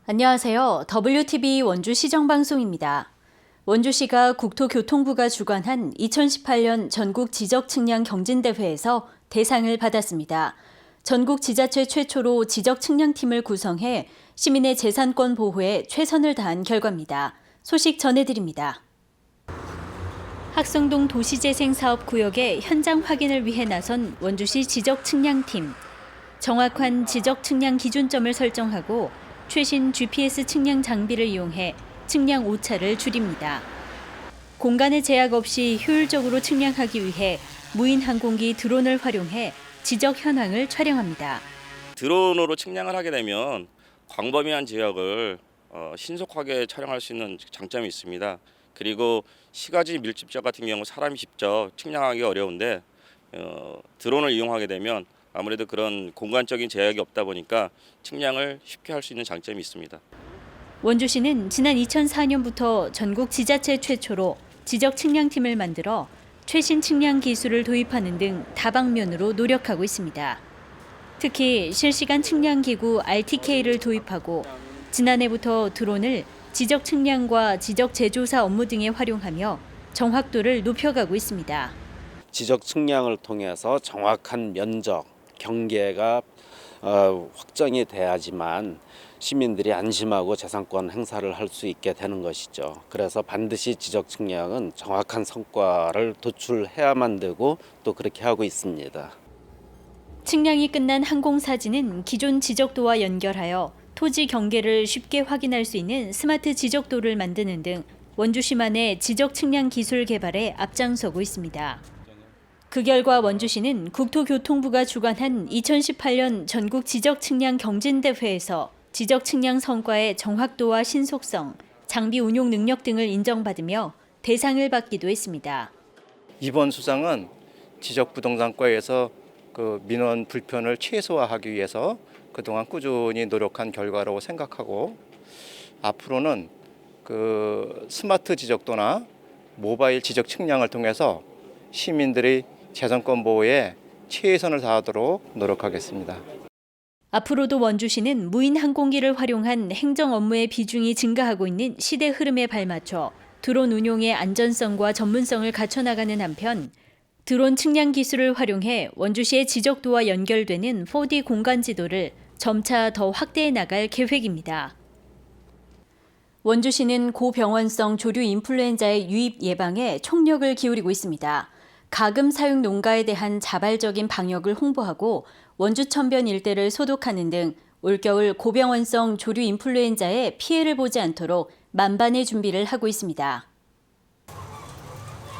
안녕하세요. WTV 원주 시정방송입니다. 원주시가 국토교통부가 주관한 2018년 전국 지적측량 경진대회에서 대상을 받았습니다. 전국 지자체 최초로 지적측량팀을 구성해 시민의 재산권 보호에 최선을 다한 결과입니다. 소식 전해드립니다. 학성동 도시재생사업구역의 현장 확인을 위해 나선 원주시 지적측량팀. 정확한 지적측량 기준점을 설정하고 최신 GPS 측량 장비를 이용해 측량 오차를 줄입니다. 공간의 제약 없이 효율적으로 측량하기 위해 무인 항공기 드론을 활용해 지적 현황을 촬영합니다. 드론으로 측량을 하게 되면 광범위한 지역을 신속하게 촬영할 수 있는 장점이 있습니다. 그리고 시가지 밀집적 같은 경우 사람이 직접 측량하기 어려운데 드론을 이용하게 되면 아무래도 그런 공간적인 제약이 없다 보니까 측량을 쉽게 할 수 있는 장점이 있습니다. 원주시는 지난 2004년부터 전국 지자체 최초로 지적 측량팀을 만들어 최신 측량 기술을 도입하는 등 다방면으로 노력하고 있습니다. 특히 실시간 측량 기구 RTK를 도입하고 지난해부터 드론을 지적 측량과 지적 재조사 업무 등에 활용하며 정확도를 높여가고 있습니다. 지적 측량을 통해서 정확한 면적, 경계가 확정이 돼야지만 시민들이 안심하고 재산권 행사를 할 수 있게 되는 것이죠. 그래서 반드시 지적 측량은 정확한 성과를 도출해야만 되고 또 그렇게 하고 있습니다. 측량이 끝난 항공사진은 기존 지적도와 연결하여 토지 경계를 쉽게 확인할 수 있는 스마트 지적도를 만드는 등 원주시만의 지적 측량 기술 개발에 앞장서고 있습니다. 그 결과 원주시는 국토교통부가 주관한 2018년 전국 지적측량 경진대회에서 지적측량 성과의 정확도와 신속성, 장비 운용 능력 등을 인정받으며 대상을 받기도 했습니다. 이번 수상은 지적부동산과에서 민원 불편을 최소화하기 위해서 그동안 꾸준히 노력한 결과라고 생각하고 앞으로는 스마트 지적도나 모바일 지적 측량을 통해서 시민들이 재산권 보호에 최선을 다하도록 노력하겠습니다. 앞으로도 원주시는 무인 항공기를 활용한 행정 업무의 비중이 증가하고 있는 시대 흐름에 발맞춰 드론 운용의 안전성과 전문성을 갖춰나가는 한편 드론 측량 기술을 활용해 원주시의 지적도와 연결되는 4D 공간 지도를 점차 더 확대해 나갈 계획입니다. 원주시는 고병원성 조류 인플루엔자의 유입 예방에 총력을 기울이고 있습니다. 가금 사육 농가에 대한 자발적인 방역을 홍보하고 원주 천변 일대를 소독하는 등 올겨울 고병원성 조류 인플루엔자에 피해를 보지 않도록 만반의 준비를 하고 있습니다.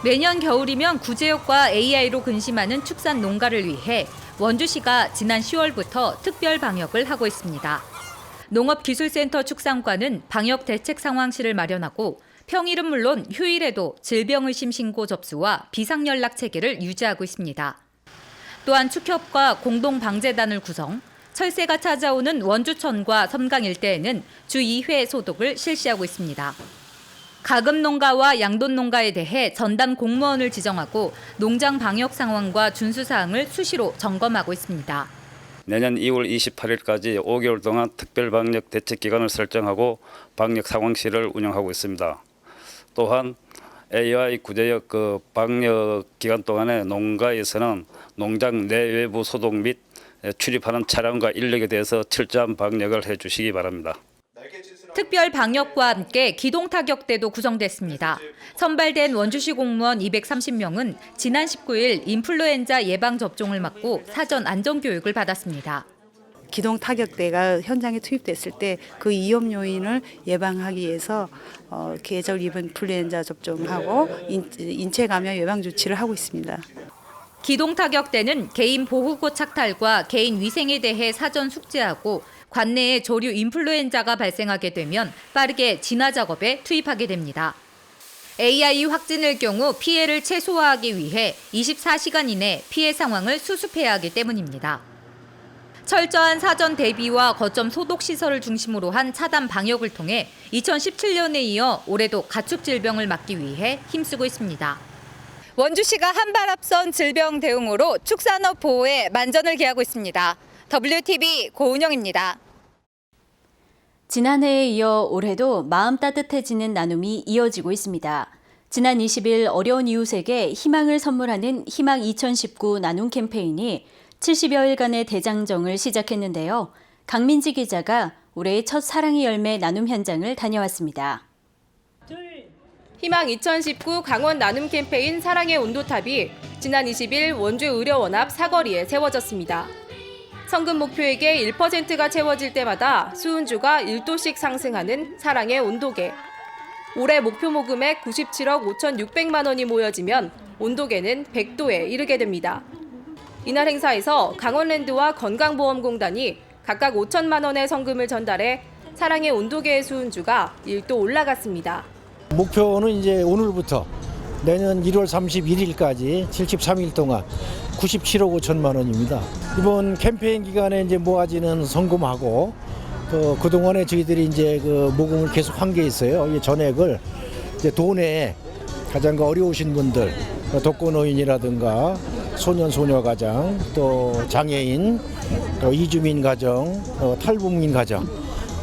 매년 겨울이면 구제역과 AI로 근심하는 축산 농가를 위해 원주시가 지난 10월부터 특별 방역을 하고 있습니다. 농업기술센터 축산과는 방역 대책 상황실을 마련하고 평일은 물론 휴일에도 질병의심 신고 접수와 비상연락 체계를 유지하고 있습니다. 또한 축협과 공동방재단을 구성, 철새가 찾아오는 원주천과 섬강 일대에는 주 2회 소독을 실시하고 있습니다. 가금 농가와 양돈 농가에 대해 전담 공무원을 지정하고 농장 방역 상황과 준수 사항을 수시로 점검하고 있습니다. 내년 2월 28일까지 5개월 동안 특별 방역 대책 기간을 설정하고 방역 상황실을 운영하고 있습니다. 또한 AI 구제역 방역 기간 동안에 농가에서는 농장 내외부 소독 및 출입하는 차량과 인력에 대해서 철저한 방역을 해주시기 바랍니다. 특별 방역과 함께 기동타격대도 구성됐습니다. 선발된 원주시 공무원 230명은 지난 19일 인플루엔자 예방접종을 맞고 사전 안전교육을 받았습니다. 기동타격대가 현장에 투입됐을 때 그 위험 요인을 예방하기 위해서 계절 인플루엔자 접종하고 인체 감염 예방 조치를 하고 있습니다. 기동타격대는 개인 보호구 착탈과 개인 위생에 대해 사전 숙지하고 관내에 조류 인플루엔자가 발생하게 되면 빠르게 진화 작업에 투입하게 됩니다. AI 확진일 경우 피해를 최소화하기 위해 24시간 이내 피해 상황을 수습해야 하기 때문입니다. 철저한 사전 대비와 거점 소독 시설을 중심으로 한 차단 방역을 통해 2017년에 이어 올해도 가축 질병을 막기 위해 힘쓰고 있습니다. 원주시가 한 발 앞선 질병 대응으로 축산업 보호에 만전을 기하고 있습니다. WTV 고은영입니다. 지난해에 이어 올해도 마음 따뜻해지는 나눔이 이어지고 있습니다. 지난 20일 어려운 이웃에게 희망을 선물하는 희망 2019 나눔 캠페인이 70여일간의 대장정을 시작했는데요. 강민지 기자가 올해의 첫 사랑의 열매 나눔 현장을 다녀왔습니다. 희망 2019 강원 나눔 캠페인 사랑의 온도탑이 지난 20일 원주 의료원 앞 사거리에 세워졌습니다. 성금 목표액의 1%가 채워질 때마다 수은주가 1도씩 상승하는 사랑의 온도계. 올해 목표 모금액 97억 5,600만 원이 모여지면 온도계는 100도에 이르게 됩니다. 이날 행사에서 강원랜드와 건강보험공단이 각각 5천만 원의 성금을 전달해 사랑의 온도계의 수은주가 1도 올라갔습니다. 목표는 이제 오늘부터 내년 1월 31일까지 73일 동안 97억 5천만 원입니다. 이번 캠페인 기간에 이제 모아지는 성금하고 또 그동안에 저희들이 이제 그 모금을 계속 한 게 있어요. 이 전액을 이제 돈에 가장 어려우신 분들, 독거노인이라든가 소년 소녀 가정, 또 장애인, 또 이주민 가정, 탈북민 가정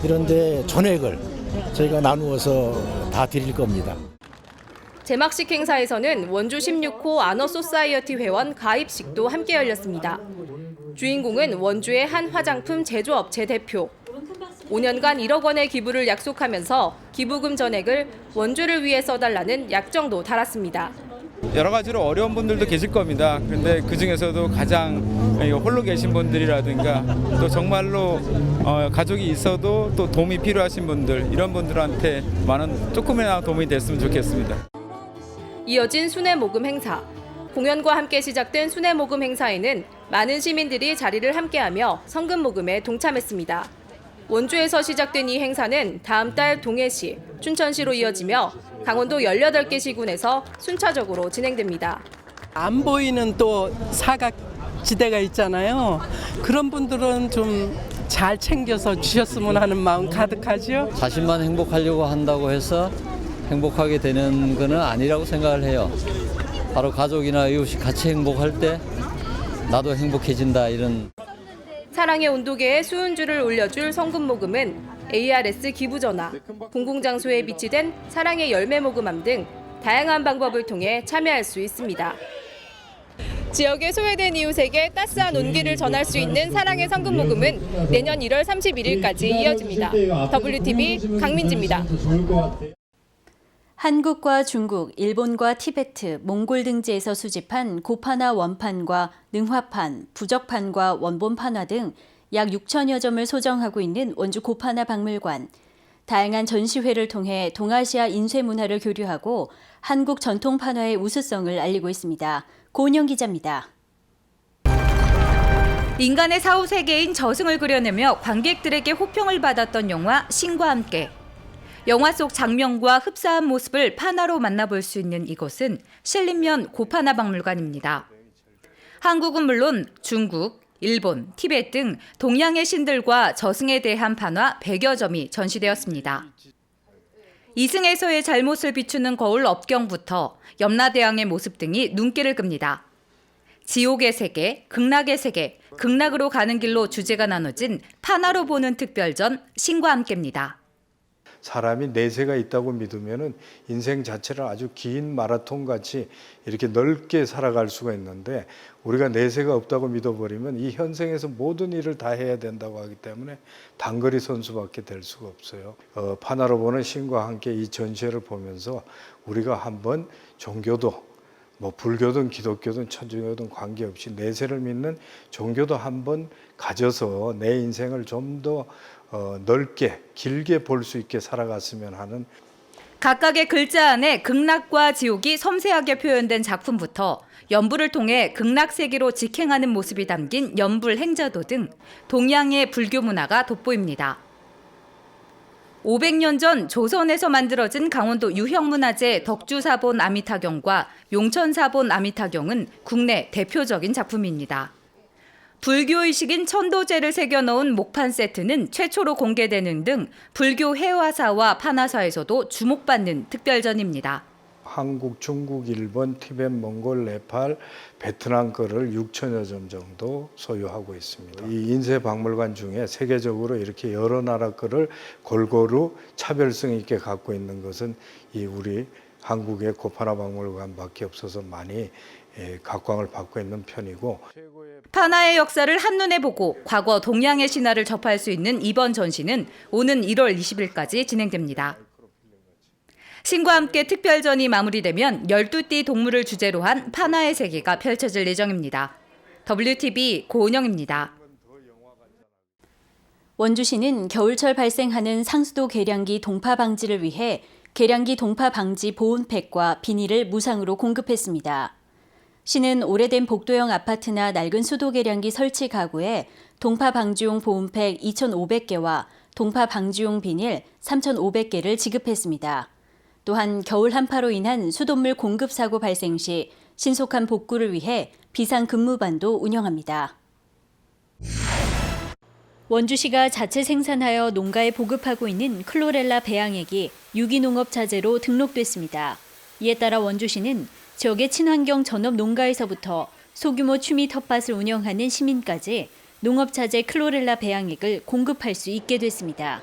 이런데 전액을 저희가 나누어서 다 드릴 겁니다. 제막식 행사에서는 원주 16호 아너소사이어티 회원 가입식도 함께 열렸습니다. 주인공은 원주의 한 화장품 제조업체 대표. 5년간 1억 원의 기부를 약속하면서 기부금 전액을 원주를 위해 써달라는 약정도 달았습니다. 여러 가지로 어려운 분들도 계실 겁니다. 그런데 그중에서도 가장 홀로 계신 분들이라든가 또 정말로 가족이 있어도 또 도움이 필요하신 분들, 이런 분들한테 조금이나마 도움이 됐으면 좋겠습니다. 이어진 순회 모금 행사. 공연과 함께 시작된 순회 모금 행사에는 많은 시민들이 자리를 함께하며 성금 모금에 동참했습니다. 원주에서 시작된 이 행사는 다음 달 동해시, 춘천시로 이어지며 강원도 18개 시군에서 순차적으로 진행됩니다. 안 보이는 또 사각지대가 있잖아요. 그런 분들은 좀 잘 챙겨서 주셨으면 하는 마음 가득하죠. 자신만 행복하려고 한다고 해서 행복하게 되는 것은 아니라고 생각을 해요. 바로 가족이나 이웃이 같이 행복할 때 나도 행복해진다, 이런. 사랑의 온도계에 수은주를 올려줄 성금 모금은 ARS 기부전화, 공공장소에 비치된 사랑의 열매 모금함 등 다양한 방법을 통해 참여할 수 있습니다. 지역에 소외된 이웃에게 따스한 온기를 전할 수 있는 사랑의 성금 모금은 내년 1월 31일까지 이어집니다. WTV 강민지입니다. 한국과 중국, 일본과 티베트, 몽골 등지에서 수집한 고판화 원판과 능화판, 부적판과 원본 판화 등 약 6천여 점을 소정하고 있는 원주 고판화 박물관. 다양한 전시회를 통해 동아시아 인쇄 문화를 교류하고 한국 전통 판화의 우수성을 알리고 있습니다. 고은영 기자입니다. 인간의 사후 세계인 저승을 그려내며 관객들에게 호평을 받았던 영화 신과 함께. 영화 속 장면과 흡사한 모습을 판화로 만나볼 수 있는 이곳은 신림면 고판화 박물관입니다. 한국은 물론 중국, 일본, 티베트 등 동양의 신들과 저승에 대한 판화 100여 점이 전시되었습니다. 이승에서의 잘못을 비추는 거울 업경부터 염라대왕의 모습 등이 눈길을 끕니다. 지옥의 세계, 극락의 세계, 극락으로 가는 길로 주제가 나눠진 판화로 보는 특별전 신과 함께입니다. 사람이 내세가 있다고 믿으면은 인생 자체를 아주 긴 마라톤 같이 이렇게 넓게 살아갈 수가 있는데, 우리가 내세가 없다고 믿어버리면 이 현생에서 모든 일을 다 해야 된다고 하기 때문에 단거리 선수밖에 될 수가 없어요. 판화로 보는 신과 함께 이 전시회를 보면서 우리가 한번 종교도 불교든 기독교든 천주교든 관계없이 내세를 믿는 종교도 한번 가져서 내 인생을 좀 더 넓게 길게 볼 수 있게 살아갔으면 하는. 각각의 글자 안에 극락과 지옥이 섬세하게 표현된 작품부터 연불을 통해 극락 세계로 직행하는 모습이 담긴 연불 행자도 등 동양의 불교 문화가 돋보입니다. 500년 전 조선에서 만들어진 강원도 유형문화재 덕주사본 아미타경과 용천사본 아미타경은 국내 대표적인 작품입니다. 불교의식인 천도제를 새겨넣은 목판 세트는 최초로 공개되는 등 불교 회화사와 판화사에서도 주목받는 특별전입니다. 한국, 중국, 일본, 티벳, 몽골, 네팔, 베트남 거를 6천여 점 정도 소유하고 있습니다. 이 인쇄박물관 중에 세계적으로 이렇게 여러 나라 거를 골고루 차별성 있게 갖고 있는 것은 이 우리 한국의 고파나 박물관밖에 없어서 많이 각광을 받고 있는 편이고, 파나의 역사를 한눈에 보고 과거 동양의 신화를 접할 수 있는 이번 전시는 오는 1월 20일까지 진행됩니다. 신과 함께 특별전이 마무리되면 12띠 동물을 주제로 한 파나의 세계가 펼쳐질 예정입니다. WTV 고은영입니다. 원주시는 겨울철 발생하는 상수도 계량기 동파 방지를 위해 계량기 동파 방지 보온팩과 비닐을 무상으로 공급했습니다. 시는 오래된 복도형 아파트나 낡은 수도 계량기 설치 가구에 동파 방지용 보온팩 2,500개와 동파 방지용 비닐 3,500개를 지급했습니다. 또한 겨울 한파로 인한 수돗물 공급 사고 발생 시 신속한 복구를 위해 비상 근무반도 운영합니다. 원주시가 자체 생산하여 농가에 보급하고 있는 클로렐라 배양액이 유기농업 자재로 등록됐습니다. 이에 따라 원주시는 지역의 친환경 전업 농가에서부터 소규모 취미 텃밭을 운영하는 시민까지 농업 자재 클로렐라 배양액을 공급할 수 있게 됐습니다.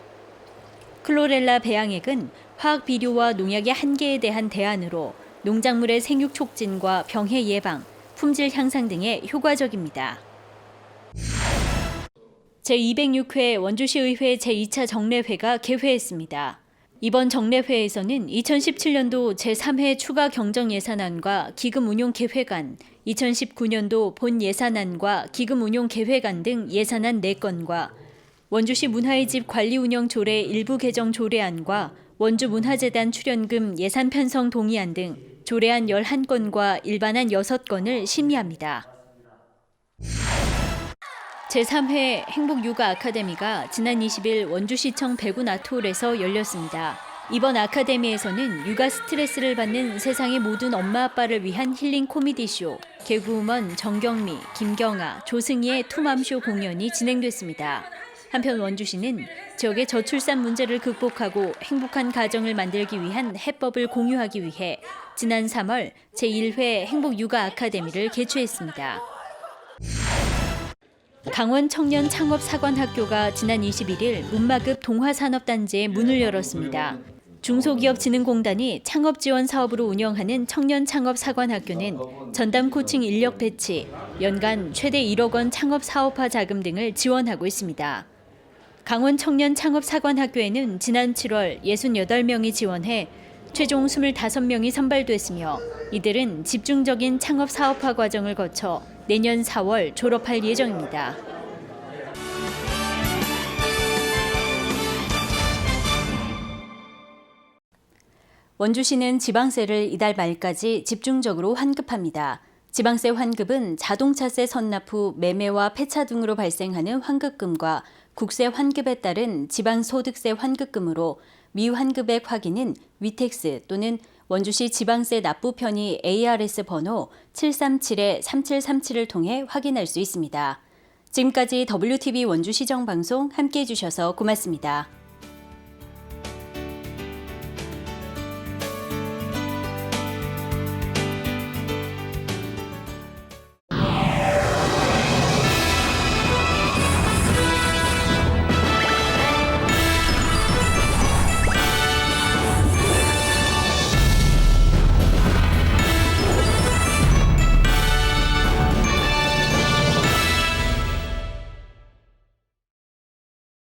클로렐라 배양액은 화학 비료와 농약의 한계에 대한 대안으로 농작물의 생육 촉진과 병해 예방, 품질 향상 등에 효과적입니다. 제206회 원주시의회 제2차 정례회가 개회했습니다. 이번 정례회에서는 2017년도 제3회 추가 경정 예산안과 기금 운용 계획안, 2019년도 본 예산안과 기금 운용 계획안 등 예산안 4건과 원주시 문화의 집 관리 운영 조례 일부 개정 조례안과 원주 문화재단 출연금 예산 편성 동의안 등 조례안 11건과 일반안 6건을 심의합니다. 제3회 행복육아 아카데미가 지난 20일 원주시청 배군 아트홀에서 열렸습니다. 이번 아카데미에서는 육아 스트레스를 받는 세상의 모든 엄마 아빠를 위한 힐링 코미디쇼, 개그우먼 정경미, 김경아, 조승희의 투맘쇼 공연이 진행됐습니다. 한편 원주시는 지역의 저출산 문제를 극복하고 행복한 가정을 만들기 위한 해법을 공유하기 위해 지난 3월 제1회 행복육아 아카데미를 개최했습니다. 강원 청년 창업사관학교가 지난 21일 문마급 동화산업단지에 문을 열었습니다. 중소기업진흥공단이 창업지원 사업으로 운영하는 청년창업사관학교는 전담 코칭 인력 배치, 연간 최대 1억 원 창업사업화 자금 등을 지원하고 있습니다. 강원 청년창업사관학교에는 지난 7월 68명이 지원해 최종 25명이 선발됐으며 이들은 집중적인 창업사업화 과정을 거쳐 내년 4월 졸업할 예정입니다. 원주시는 지방세를 이달 말까지 집중적으로 환급합니다. 지방세 환급은 자동차세 선납 후 매매와 폐차 등으로 발생하는 환급금과 국세 환급에 따른 지방소득세 환급금으로 미환급액 확인은 위텍스 또는 원주시 지방세 납부 편의 ARS 번호 737-3737을 통해 확인할 수 있습니다. 지금까지 WTV 원주시정방송 함께해 주셔서 고맙습니다.